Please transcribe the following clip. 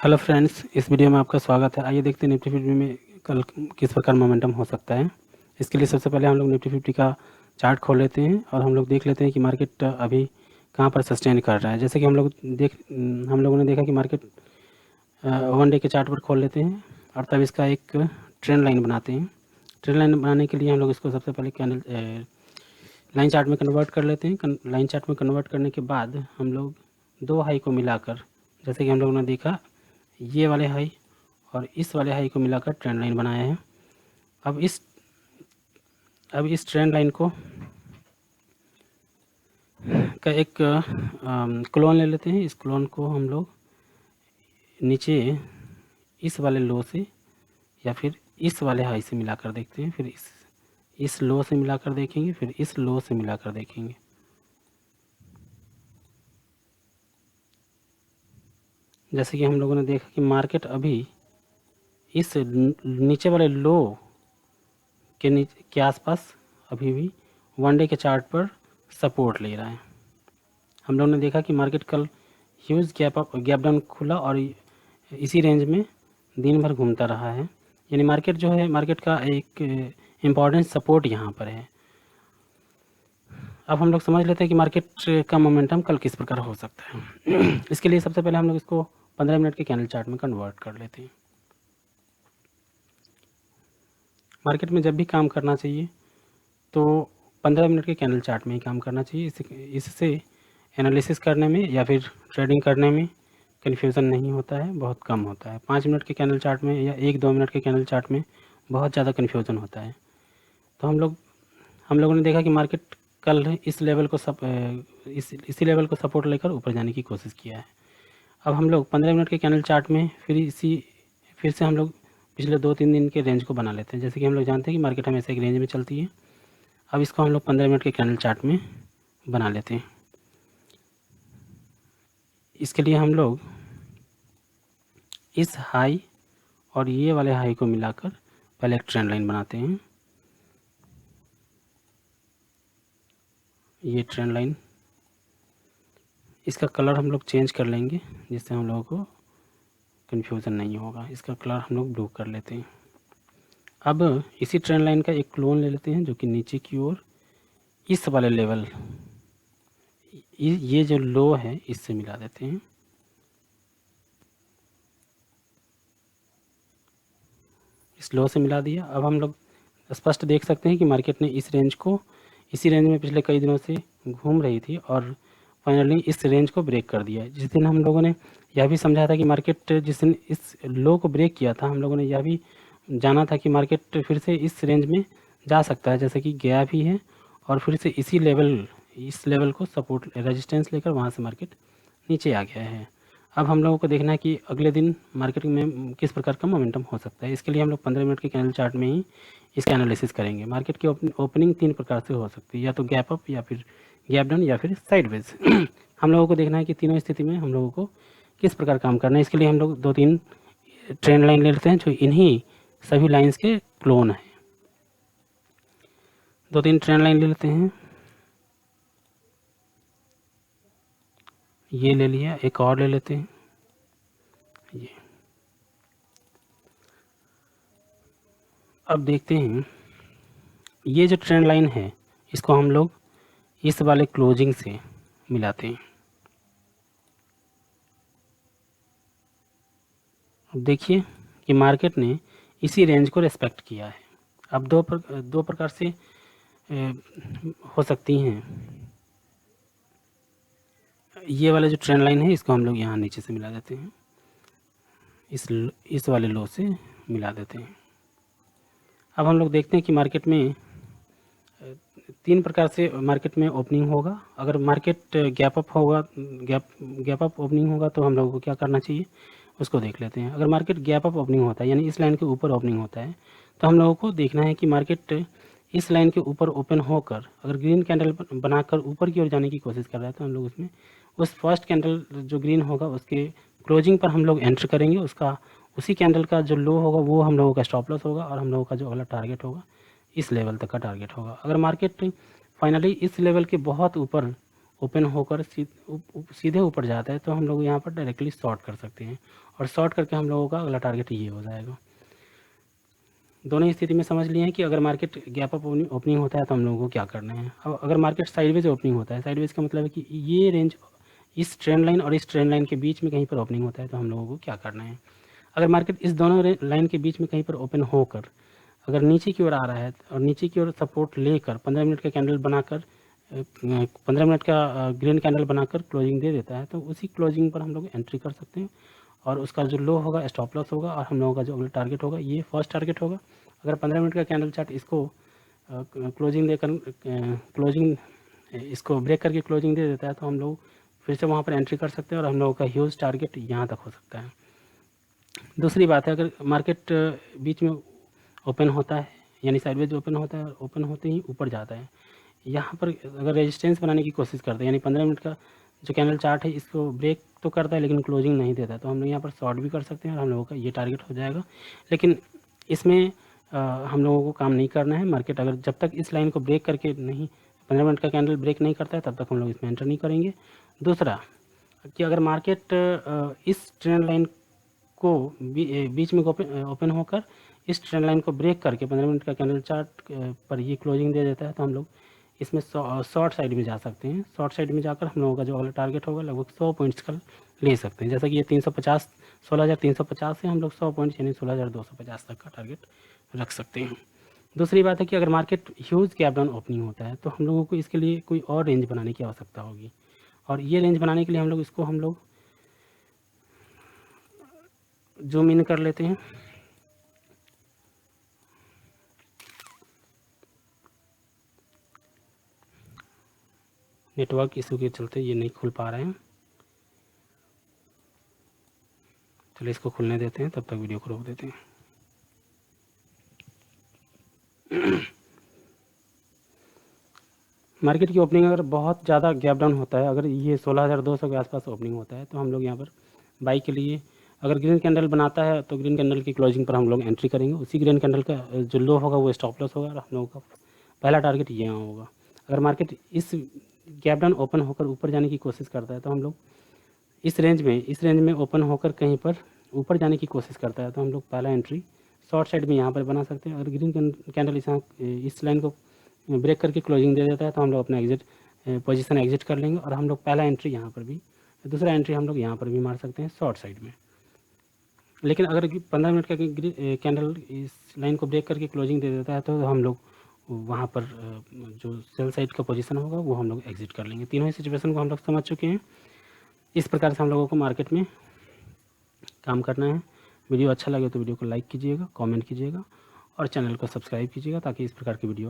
Hello friends, इस video में आपका स्वागत है। आइए देखते हैं निफ्टी 50 में कल किस प्रकार मोमेंटम हो सकता है। इसके लिए सबसे पहले हम लोग निफ्टी 50 का चार्ट खोल लेते हैं और हम लोग देख लेते हैं कि मार्केट अभी कहाँ पर सस्टेन कर रहा है। जैसे कि हम लोगों ने देखा कि मार्केट वन डे के चार्ट पर खोल लेते हैं और तब इसका एक ट्रेंड लाइन बनाते हैं। ट्रेंड लाइन बनाने के लिए हम लोग इसको सबसे पहले कैंडल लाइन चार्ट में कन्वर्ट कर लेते हैं। लाइन चार्ट में कन्वर्ट करने के बाद हम लोग दो हाई को मिलाकर, जैसे कि हम लोगों ने देखा, ये वाले हाई और इस वाले हाई को मिलाकर ट्रेंड लाइन बनाया है। अब इस ट्रेंड लाइन को का एक क्लोन ले लेते हैं। इस क्लोन को हम लोग नीचे इस वाले लो से या फिर इस वाले हाई से मिलाकर देखते हैं, फिर इस लो से मिलाकर देखेंगे, फिर इस लो से मिलाकर देखेंगे। जैसे कि हम लोगों ने देखा कि मार्केट अभी इस नीचे वाले लो के आसपास अभी भी वन डे के चार्ट पर सपोर्ट ले रहा है। हम लोगों ने देखा कि मार्केट कल ह्यूज गैप डाउन खुला और इसी रेंज में दिन भर घूमता रहा है। यानी मार्केट जो है, मार्केट का एक इम्पॉर्टेंट सपोर्ट यहाँ पर है। अब हम लोग समझ लेते हैं कि मार्केट का मोमेंटम कल किस प्रकार हो सकता है। इसके लिए सबसे पहले हम लोग इसको 15 मिनट के कैंडल चार्ट में कन्वर्ट कर लेते हैं। मार्केट में जब भी काम करना चाहिए तो 15 मिनट के कैंडल चार्ट में ही काम करना चाहिए। इससे एनालिसिस करने में या फिर ट्रेडिंग करने में कन्फ्यूज़न नहीं होता है, बहुत कम होता है। 5 मिनट के कैंडल चार्ट में या 1-2 मिनट के कैंडल चार्ट में बहुत ज़्यादा कन्फ्यूज़न होता है। तो हम लोगों ने देखा कि मार्केट कल इस लेवल को इसी लेवल को सपोर्ट लेकर ऊपर जाने की कोशिश किया है। अब हम लोग 15 मिनट के कैंडल चार्ट में फिर से हम लोग पिछले 2-3 दिन के रेंज को बना लेते हैं। जैसे कि हम लोग जानते हैं कि मार्केट हमेशा एक रेंज में चलती है। अब इसको हम लोग 15 मिनट के कैंडल चार्ट में बना लेते हैं। इसके लिए हम लोग इस हाई और ये वाले हाई को मिलाकर पहले एक ट्रेंड लाइन बनाते हैं। ये ट्रेंड लाइन, इसका कलर हम लोग चेंज कर लेंगे जिससे हम लोगों को कन्फ्यूज़न नहीं होगा। इसका कलर हम लोग ब्लू कर लेते हैं। अब इसी ट्रेंड लाइन का एक क्लोन ले लेते हैं जो कि नीचे की ओर इस वाले लेवल, ये जो लो है, इससे मिला देते हैं। इस लो से मिला दिया। अब हम लोग स्पष्ट देख सकते हैं कि मार्केट ने इसी रेंज में पिछले कई दिनों से घूम रही थी और फाइनली इस रेंज को ब्रेक कर दिया। जिस दिन हम लोगों ने यह भी समझा था कि मार्केट जिस दिन इस लो को ब्रेक किया था, हम लोगों ने यह भी जाना था कि मार्केट फिर से इस रेंज में जा सकता है, जैसे कि गया भी है, और फिर से इस लेवल को सपोर्ट रेजिस्टेंस लेकर वहाँ से मार्केट नीचे आ गया है। अब हम लोगों को देखना है कि अगले दिन मार्केट में किस प्रकार का मोमेंटम हो सकता है। इसके लिए हम लोग 15 मिनट के कैंडल चार्ट में ही इसका एनालिसिस करेंगे। मार्केट की ओपनिंग 3 प्रकार से हो सकती है, या तो गैप अप, या फिर गैप डाउन, या फिर साइडवेज। हम लोगों को देखना है कि तीनों स्थिति में हम लोगों को किस प्रकार काम करना है। इसके लिए हम लोग 2-3 ट्रेंड लाइन ले लेते हैं जो इन्हीं सभी लाइन्स के क्लोन हैं। 2-3 ट्रेंड लाइन ले लेते हैं। ये ले लिया, एक और ले लेते हैं। ये अब देखते हैं, ये जो ट्रेंड लाइन है इसको हम लोग इस वाले क्लोजिंग से मिलाते हैं। अब देखिए कि मार्केट ने इसी रेंज को रेस्पेक्ट किया है। अब दो प्रकार से हो सकती हैं। ये वाला जो ट्रेंड लाइन है इसको हम लोग यहाँ नीचे से मिला देते हैं, इस वाले लो से मिला देते हैं। अब हम लोग देखते हैं कि मार्केट में 3 प्रकार से मार्केट में ओपनिंग होगा। अगर मार्केट गैप अप ओपनिंग होगा तो हम लोगों को क्या करना चाहिए उसको देख लेते हैं। अगर मार्केट गैप अप ओपनिंग होता है, यानी इस लाइन के ऊपर ओपनिंग होता है, तो हम लोगों को देखना है कि मार्केट इस लाइन के ऊपर ओपन होकर अगर ग्रीन कैंडल बनाकर ऊपर की ओर जाने की कोशिश कर रहा है, तो हम लोग उसमें उस फर्स्ट कैंडल जो ग्रीन होगा उसके क्लोजिंग पर हम लोग एंटर करेंगे। उसी कैंडल का जो लो होगा वो हम लोगों का स्टॉप लॉस होगा, और हम लोगों का जो अगला टारगेट होगा इस लेवल तक का टारगेट होगा। अगर मार्केट फाइनली इस लेवल के बहुत ऊपर ओपन होकर सीधे ऊपर जाता है तो हम लोग यहाँ पर डायरेक्टली शॉर्ट कर सकते हैं, और शॉर्ट करके हम लोगों का अगला टारगेट ये हो जाएगा। दोनों ही स्थिति में समझ लिए हैं कि अगर मार्केट गैप अप ओपनिंग होता है तो हम लोगों को क्या करना है। अब अगर मार्केट साइडवेज ओपनिंग होता है, साइडवेज का मतलब है कि ये रेंज इस ट्रेंड लाइन और इस ट्रेंड लाइन के बीच में कहीं पर ओपनिंग होता है तो हम लोगों को क्या करना है। अगर मार्केट इस दोनों लाइन के बीच में कहीं पर ओपन होकर अगर नीचे की ओर आ रहा है और नीचे की ओर सपोर्ट लेकर 15 मिनट का कैंडल बनाकर 15 मिनट का ग्रीन कैंडल बनाकर क्लोजिंग दे देता है तो उसी क्लोजिंग पर हम लोग एंट्री कर सकते हैं, और उसका जो लो होगा स्टॉप लॉस होगा, और हम लोगों का जो अगला टारगेट होगा ये फर्स्ट टारगेट होगा। अगर 15 मिनट का कैंडल चार्ट इसको क्लोजिंग देकर क्लोजिंग इसको ब्रेक करके क्लोजिंग दे देता है तो हम लोग फिर से वहाँ पर एंट्री कर सकते हैं, और हम लोगों का ह्यूज टारगेट यहाँ तक हो सकता है। दूसरी बात है, अगर मार्केट बीच में ओपन होता है यानी साइडवेज ओपन होता है, ओपन होते ही ऊपर जाता है, यहाँ पर अगर रेजिस्टेंस बनाने की कोशिश करते हैं यानी 15 मिनट का जो कैंडल चार्ट है इसको ब्रेक तो करता है लेकिन क्लोजिंग नहीं देता, तो हम लोग यहाँ पर शॉर्ट भी कर सकते हैं और हम लोगों का ये टारगेट हो जाएगा। लेकिन इसमें हम लोगों को काम नहीं करना है। मार्केट अगर जब तक इस लाइन को ब्रेक करके नहीं 15 मिनट का कैंडल ब्रेक नहीं करता है तब तक हम लोग इसमें एंटर नहीं करेंगे। दूसरा कि अगर मार्केट इस ट्रेंड लाइन को बीच में ओपन होकर इस ट्रेंड लाइन को ब्रेक करके 15 मिनट का कैंडल चार्ट पर ये क्लोजिंग दे देता है तो हम लोग इसमें शॉर्ट साइड में जा सकते हैं। शॉर्ट साइड में जाकर हम लोगों का जो अगला टारगेट होगा लगभग 100 पॉइंट्स का ले सकते हैं। जैसा कि ये 350 16,350 से हम लोग 100 पॉइंट्स यानी 16,250 तक का टारगेट रख सकते हैं। दूसरी बात है कि अगर market huge gap down opening होता है तो हम लोगों को इसके लिए कोई और रेंज बनाने की आवश्यकता होगी, और ये रेंज बनाने के लिए हम लोग जूम इन कर लेते हैं। नेटवर्क इशू के चलते ये नहीं खुल पा रहे हैं, चलिए इसको खुलने देते हैं, तब तक वीडियो को रोक देते हैं। मार्केट की ओपनिंग अगर बहुत ज़्यादा गैप डाउन होता है, अगर ये 16,200 के आसपास ओपनिंग होता है तो हम लोग यहाँ पर बाई के लिए अगर ग्रीन कैंडल बनाता है तो ग्रीन कैंडल की क्लोजिंग पर हम लोग एंट्री करेंगे। उसी ग्रीन कैंडल का जो लो होगा वो स्टॉप लॉस होगा, और हम लोगों का पहला टारगेट यहाँ होगा। अगर मार्केट इस गैप डाउन ओपन होकर ऊपर जाने की कोशिश करता है तो हम लोग इस रेंज में ओपन होकर कहीं पर ऊपर जाने की कोशिश करता है तो हम लोग पहला एंट्री शॉर्ट साइड में यहाँ पर बना सकते हैं। अगर ग्रीन कैंडल इस लाइन को ब्रेक करके क्लोजिंग दे देता है तो हम लोग अपना पोजीशन एग्जिट कर लेंगे, और हम लोग पहला एंट्री यहाँ पर भी, दूसरा एंट्री हम लोग यहाँ पर भी मार सकते हैं शॉर्ट साइड में। लेकिन अगर 15 मिनट का कैंडल इस लाइन को ब्रेक करके क्लोजिंग दे देता है तो हम लोग वहाँ पर जो सेल साइड का पोजीशन होगा वो हम लोग एग्जिट कर लेंगे। तीनों ही सिचुएशन को हम लोग समझ चुके हैं। इस प्रकार से हम लोगों को मार्केट में काम करना है। वीडियो अच्छा लगे तो वीडियो को लाइक कीजिएगा, कमेंट कीजिएगा और चैनल को सब्सक्राइब कीजिएगा ताकि इस प्रकार की वीडियो